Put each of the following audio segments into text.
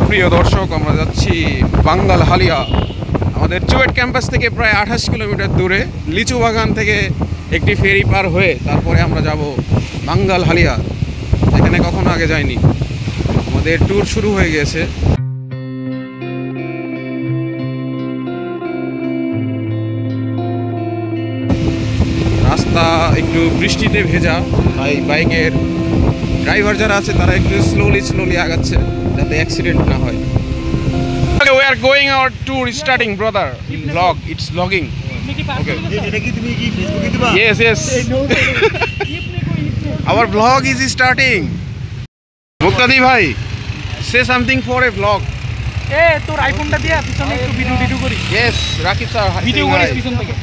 প্রিয় দর্শক, আমরা যাচ্ছি বাঙ্গাল হালিয়া। আমাদের চুয়েট ক্যাম্পাস থেকে প্রায় 28 কিলোমিটার দূরে, লিচু বাগান থেকে একটি ফেরি পার হয়ে তারপরে আমরা যাব বাঙ্গাল হালিয়া, যেখানে কখনো আগে যাইনি। আমাদের ট্যুর শুরু হয়ে গেছে। রাস্তা একটু বৃষ্টিতে ভেজা, তাই বাইকের ড্রাইভার যারা আছে তারা একটু স্লোলি আগাচ্ছে যাতে অ্যাক্সিডেন্ট না হয়। We are going our tour starting, brother. Vlog, it's vlogging. Okay. Yes. Our vlog is starting. Muktadi bhai, say something for a vlog. তোর আইফোনটা দিয়া পিছনে একটু ভিডিও করি। Yes, Rakib sir. ভিডিও করিস পিছন থেকে।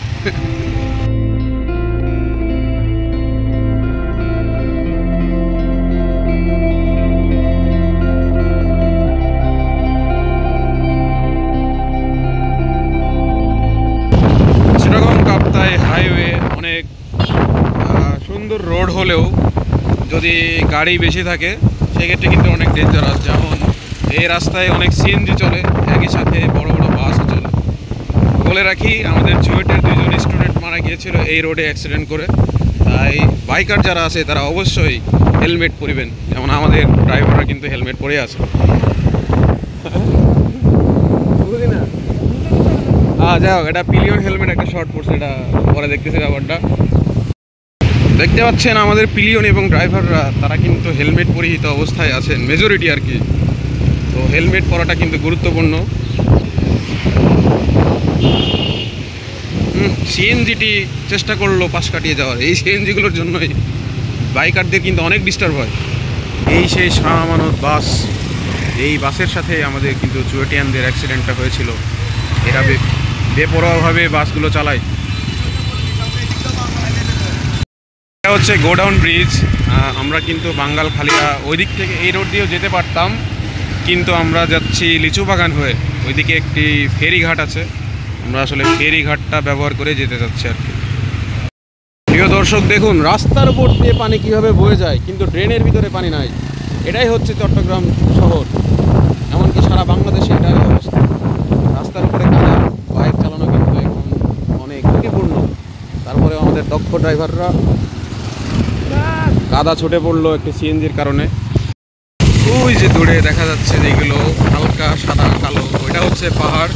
হাইওয়ে অনেক সুন্দর রোড হলেও যদি গাড়ি বেশি থাকে সেক্ষেত্রে কিন্তু অনেক ডেঞ্জারাস। যেমন এই রাস্তায় অনেক সিএনজি চলে, একই সাথে বড় বড় বাসও চলে। বলে রাখি, আমাদের চুয়েটের 2জন স্টুডেন্ট মারা গিয়েছিল এই রোডে অ্যাক্সিডেন্ট করে। তাই বাইকার যারা আছে তারা অবশ্যই হেলমেট পরিবেন, যেমন আমাদের ড্রাইভাররা কিন্তু হেলমেট পরে আছে। যাই হোক, এটা পিলিয়ন হেলমেট একটা শর্ট পড়ছে, এটা পরে দেখতেছি ব্যাপারটা। দেখতে পাচ্ছেন আমাদের পিলিয়ন এবং ড্রাইভাররা তারা কিন্তু হেলমেট পরিহিত অবস্থায় আছেন, মেজরিটি আর কি। তো হেলমেট পরাটা কিন্তু গুরুত্বপূর্ণ। সিএনজিটি চেষ্টা করলো পাশ কাটিয়ে যাওয়ার, এই সিএনজিগুলোর জন্যই বাইকারদের কিন্তু অনেক ডিস্টার্ব হয়। এই সেই শাহ আমানত বাস, এই বাসের সাথে আমাদের কিন্তু চুয়েটিয়ানদের অ্যাক্সিডেন্টটা হয়েছিল। এরা বেপরোয়াভাবে বাসগুলো চালায়। এটা হচ্ছে গোডাউন ব্রিজ। আমরা কিন্তু বাঙ্গাল খালিয়া ওই দিক থেকে এই রোড দিয়েও যেতে পারতাম, কিন্তু আমরা যাচ্ছি লিচু বাগান হয়ে। ওইদিকে একটি ফেরিঘাট আছে, আমরা আসলে ফেরিঘাটটা ব্যবহার করে যেতে যাচ্ছি আর কি। প্রিয় দর্শক দেখুন, রাস্তার উপর দিয়ে পানি কীভাবে বয়ে যায়, কিন্তু ড্রেনের ভিতরে পানি নাই। এটাই হচ্ছে চট্টগ্রাম শহর, এমনকি সারা বাংলাদেশে এটাই অবস্থা। রাস্তার উপরে কাদা, বাইক চালানো কিন্তু এখন অনেক ঝুঁকিপূর্ণ। তারপরে আমাদের দক্ষ ড্রাইভাররা কাদা ছুটে পড়লো একটি সিএনজির কারণে। ওই যে দূরে দেখা যাচ্ছে যেগুলো হালকা সাদা কালো, ওইটা হচ্ছে পাহাড়।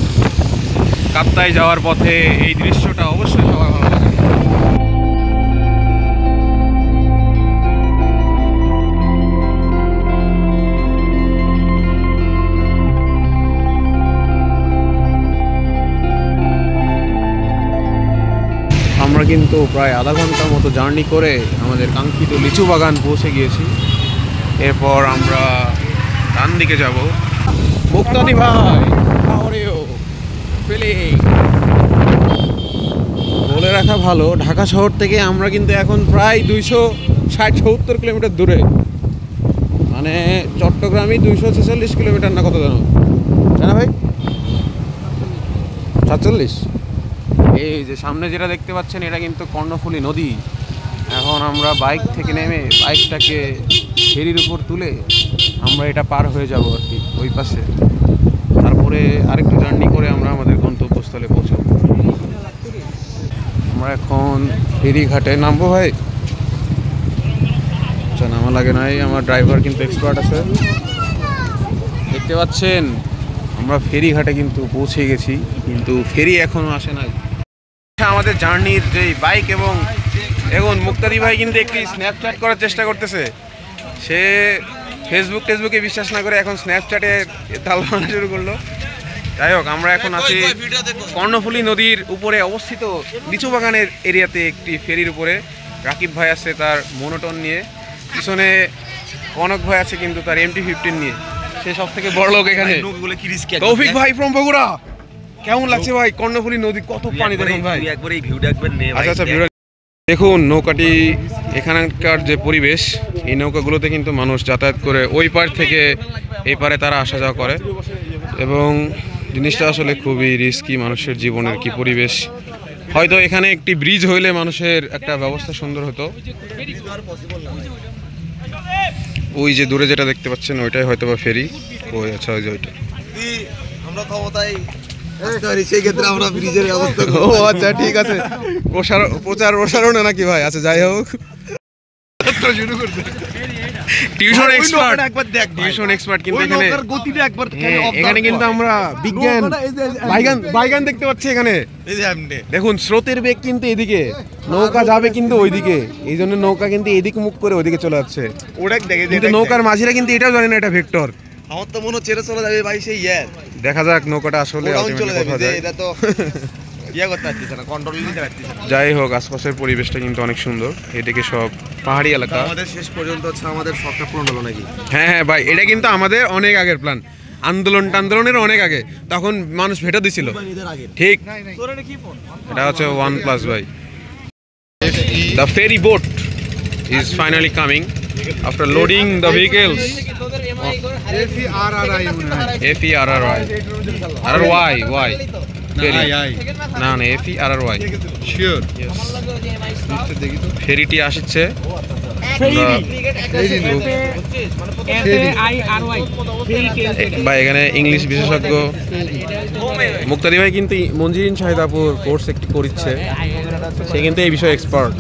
কাপ্তাই যাওয়ার পথে এই দৃশ্যটা অবশ্যই সবার ভালো লাগে। আমরা কিন্তু প্রায় আধা ঘন্টার মতো জার্নি করে আমাদের কাঙ্ক্ষিত লিচু বাগান পৌঁছে গিয়েছি। এরপর আমরা ডান দিকে যাব। মুক্তাদি ভাই, বলে রাখা ভালো, ঢাকা শহর থেকে আমরা কিন্তু এখন প্রায় 260-70 কিলোমিটার দূরে। মানে চট্টগ্রামই 246 কিলোমিটার না কত জানো, তাই না ভাই? 47। এই যে সামনে যেটা দেখতে পাচ্ছেন এটা কিন্তু কর্ণফুলী নদী। এখন আমরা বাইক থেকে নেমে বাইকটাকে ফেরির উপর তুলে আমরা এটা পার হয়ে যাব আর কি ওই পাশে। তারপরে আরেকটু জার্নি করে আমরা আমাদের গন্তব্যস্থলে পৌঁছাবো। আমরা এখন ফেরিঘাটে নামবো ভাই। আচ্ছা, নামা লাগে নাই, আমার ড্রাইভার কিন্তু এক্সপার্ট আছে। দেখতে পাচ্ছেন আমরা ফেরিঘাটে কিন্তু পৌঁছে গেছি, কিন্তু ফেরি এখনো আসে নাই। আমাদের জার্নির যে বাইক এবং এখন মুক্তাদি ভাই কিন্তু একটি স্ন্যাপচ্যাট করার চেষ্টা করতেছে। সে ফেসবুকে বিশ্বাস না করে এখন স্ন্যাপচ্যাটে তাল বানানো শুরু করলো। যাই হোক, আমরা এখন আছি কর্ণফুলী নদীর উপরে অবস্থিত লিচু বাগানের এরিয়াতে একটি ফেরির উপরে। রাকিব ভাই আছে তার মোনোটন নিয়ে, পিছনে কনক ভাই আছে কিন্তু তার MT-15 নিয়ে। সে সব থেকে বড় লোক এখানে। তৌফিক ভাই ফ্রম বগুড়া। কেমন লাগছে ভাই কর্ণফুলী নদী, কত পানি দেখুন ভাই। আচ্ছা, দেখুন নৌকাটি, এখানকার যে পরিবেশ, এই নৌকাগুলোতে কিন্তু মানুষ যাতায়াত করে ওই পার থেকে এই পারে তারা আসা যাওয়া করে, এবং জিনিসটা আসলে খুবই রিস্কি মানুষের জীবনের কি পরিবেশ। হয়তো এখানে একটি ব্রিজ হইলে মানুষের একটা ব্যবস্থা সুন্দর হতো। ওই যে দূরে যেটা দেখতে পাচ্ছেন ওইটাই হয়তো বা ফেরি। ওই আচ্ছা ওই যে ওইটা। আমরা ক্ষমতায় আসতে পারি সেই ক্ষেত্রে আমরা ব্রিজের ব্যবস্থা করব। ও আচ্ছা ঠিক আছে, প্রচার প্রসারণে নাকি ভাই? আচ্ছা যাই হোক, শুরু করতে টিউশন এক্সপার্ট, একবার দেখ টিউশন এক্সপার্ট কিন্তু ওই এখানে। নৌকার গতিটা একবার হ্যাঁ, এখানে কিন্তু আমরা বিজ্ঞান বাইগান দেখতে পাচ্ছি এখানে। এই যে আপনি দেখুন স্রোতের বেগ কিন্তু এদিকে, নৌকা যাবে কিন্তু ওইদিকে, এই জন্য নৌকা কিন্তু এদিকে মুখ করে ওইদিকে চলে যাচ্ছে। ওটা দেখে কিন্তু নৌকার মাঝিরা কিন্তু এটাও জানে না এটা ভেক্টর। আমার তো মনে হচ্ছে এটা চলে যাবে ভাই সেই ইয়ে দেখা যাক নৌকাটা আসলে ওরাও ultimately চলে যাবে কোথায় যে যায়। এটা তো ইয়া করতে পারতেছে না, কন্ট্রোল নিতে পারতেছে না। যাই হোক, আশপাশের পরিবেশটা কিন্তু অনেক সুন্দর, এদিকে সব পাহাড়ি এলাকা। আমাদের শেষ পর্যন্ত হচ্ছে আমাদের শখটা পূরণ হলো নাকি? হ্যাঁ হ্যাঁ ভাই, এটা কিন্তু আমাদের অনেক আগের প্ল্যান, আন্দোলনের অনেক আগে, তখন মানুষ ভেটো দিছিল। ঈদের আগে ঠিক, এটা হচ্ছে OnePlus ভাই। The ferry boat is finally coming after loading the vehicles. FERRY. Why? Ferry. না FERRY. শিওর ফেরিটি আসছে। ভাই এখানে ইংলিশ বিশেষজ্ঞ মুক্তাদি ভাই কিন্তু মঞ্জিরিন শাহিদাপুর কোর্স একটি করছে, সে কিন্তু এই বিষয়ে এক্সপার্ট।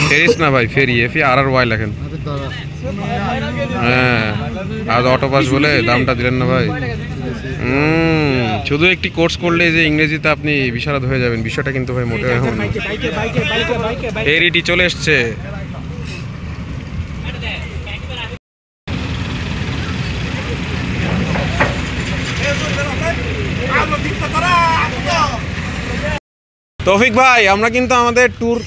ফেরিস না ভাই, ফেরি, FERRY লেখেন। হ্যাঁ, আজ অটোপাস বলে দামটা দিলেন না ভাই। শুধু একটি কোর্স করলে যে ইংরেজিতে আপনি বিশারদ হয়ে যাবেন, বিষয়টা কিন্তু ভাই মোটেও এমন না। ফেরিটি চলে এসছে। তৌফিক ভাই, আমরা কিন্তু আমাদের ট্যুর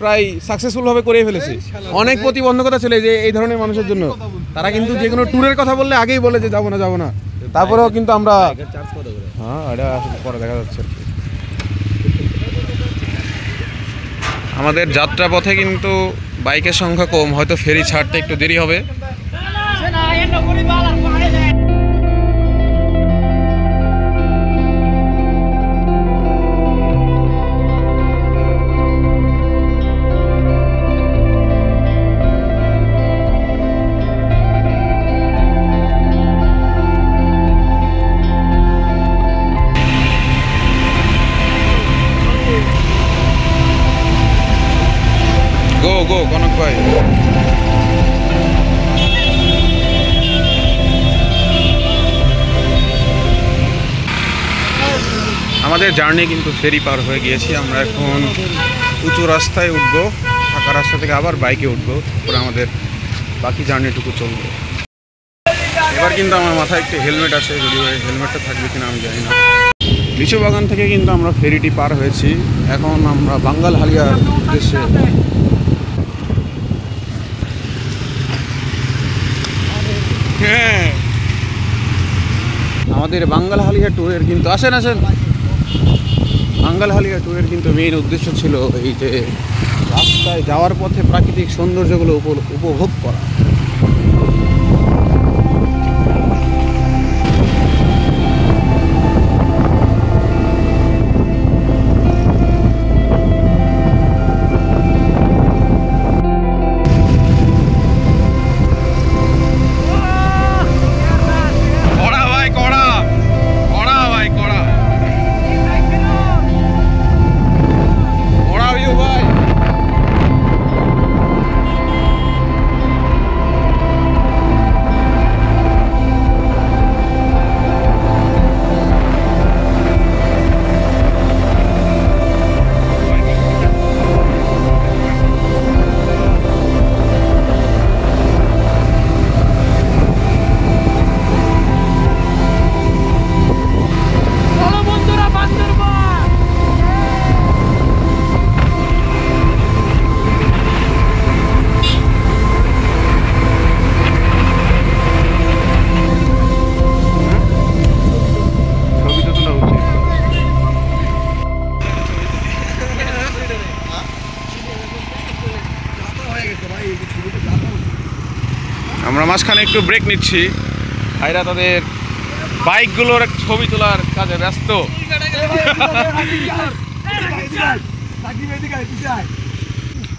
প্রায় সাকসেসফুল ভাবে করে ফেলেছি। অনেক প্রতিবন্ধকতা ছিল যে এই ধরনের মানুষের জন্য, তারা কিন্তু যে কোনো ট্যুরের কথা বললে আগেই বলে যে যাবো না, তারপরেও কিন্তু আমরা হ্যাঁ এটা পরে দেখা যাচ্ছে। আমাদের যাত্রা পথে কিন্তু বাইকের সংখ্যা কম, হয়তো ফেরি ছাড়তে একটু দেরি হবে। গো কনক ভাই। আমাদের জার্নি কিন্তু ফেরি পার হয়ে গিয়েছি। আমরা এখন উঁচু রাস্তায় উঠবো, ফাঁকা রাস্তা থেকে আবার বাইকে উঠবো, তারপরে আমাদের বাকি জার্নিটুকু চলবে। এবার কিন্তু আমার মাথায় একটি হেলমেট আছে, যদিও হেলমেটটা থাকবে কিনা আমি জানি না। লিচু বাগান থেকে কিন্তু আমরা ফেরিটি পার হয়েছি, এখন আমরা বাঙ্গালহালিয়ার উদ্দেশ্যে। হ্যাঁ, আমাদের বাঙ্গালহালিয়া ট্যুরের কিন্তু আসেন বাঙ্গালহালিয়া ট্যুরের কিন্তু মেইন উদ্দেশ্য ছিল এই যে রাস্তায় যাওয়ার পথে প্রাকৃতিক সৌন্দর্যগুলো উপভোগ করা। আমরা মাঝখানে একটু ব্রেক নিচ্ছি, ভাইরা তাদের বাইকগুলোর ছবি তোলার কাজে ব্যস্ত।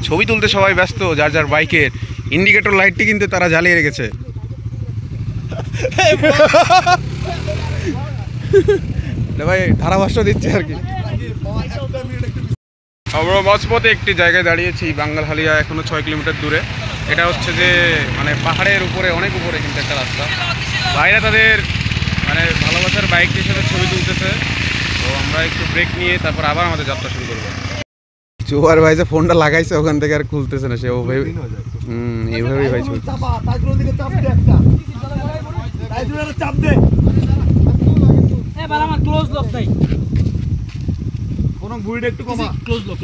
ছবি তুলতে সবাই ব্যস্ত, যার যার বাইকের ইন্ডিকেটর লাইটটি কিন্তু তারা জ্বালিয়ে রেখেছে। ভাই ধারাভাষ্য দিচ্ছে আর কি। আমরা মাঝপথে একটি জায়গায় দাঁড়িয়েছি, বাঙ্গালহালিয়া, এখনো 6 কিলোমিটার দূরে। এটা হচ্ছে যে মানে পাহাড়ের উপরে, অনেক উপরে কিন্তু একটা রাস্তা। বাইরে তাদের মানে ভালোবাসার বাইকটির সাথে ছবি তুলতেছে, তো আমরা একটু ব্রেক নিয়ে তারপর আবার আমাদের যাত্রা শুরু করবো। জোয়ার ভাই যে ফোনটা লাগাইছে ওখান থেকে আর খুলতেছে না, সে এইভাবেই ভাই ছবি। আমার ক্লোজ লক নাই, কোনো বুড়িটা একটু কমা। Close lock.